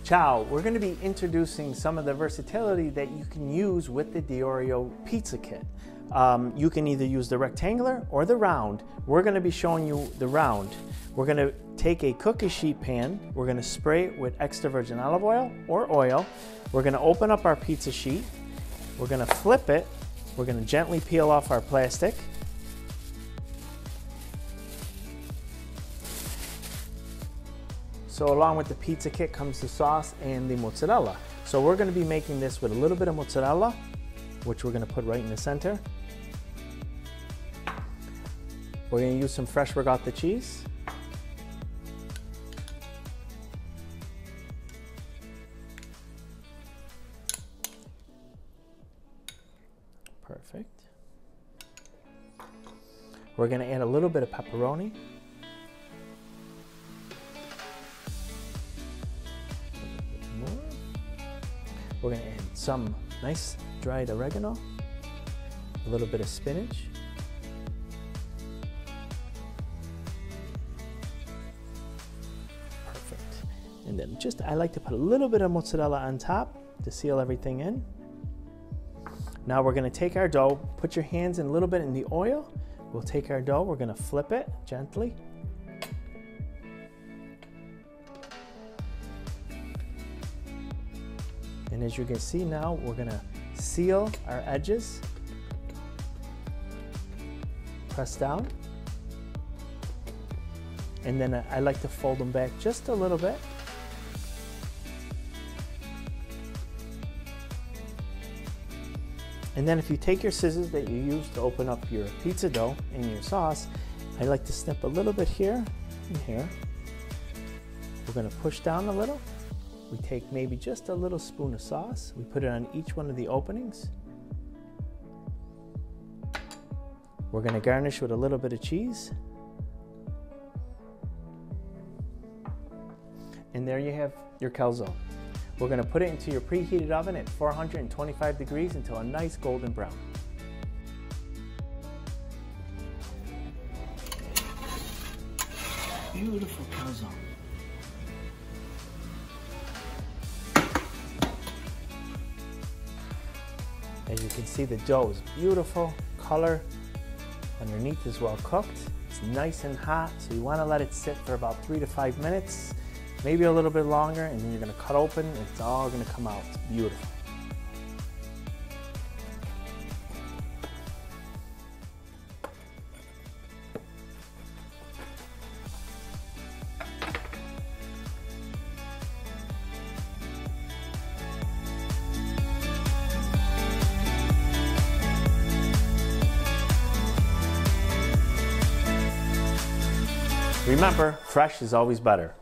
Ciao, we're going to be introducing some of the versatility that you can use with the DeIorio pizza kit. You can either use the rectangular or the round. We're going to be showing you the round. We're going to take a cookie sheet pan, we're going to spray it with extra virgin olive oil or oil. We're going to open up our pizza sheet, we're going to flip it, we're going to gently peel off our plastic. So along with the pizza kit comes the sauce and the mozzarella. So we're going to be making this with a little bit of mozzarella, which we're going to put right in the center. We're going to use some fresh ricotta cheese. Perfect. We're going to add a little bit of pepperoni. We're going to add some nice dried oregano, a little bit of spinach, perfect. And then I like to put a little bit of mozzarella on top to seal everything in. Now we're going to take our dough, put your hands in a little bit in the oil. We'll take our dough, we're going to flip it gently. And as you can see now, we're going to seal our edges, press down, and then I like to fold them back just a little bit. And then if you take your scissors that you use to open up your pizza dough and your sauce, I like to snip a little bit here and here. We're going to push down a little. We take maybe just a little spoon of sauce. We put it on each one of the openings. We're going to garnish with a little bit of cheese. And there you have your calzone. We're going to put it into your preheated oven at 425 degrees until a nice golden brown. Beautiful calzone. As you can see, the dough is beautiful, color underneath is well cooked. It's nice and hot, so you want to let it sit for about 3 to 5 minutes, maybe a little bit longer, and then you're going to cut open and it's all going to come out. It's beautiful. Remember, fresh is always better.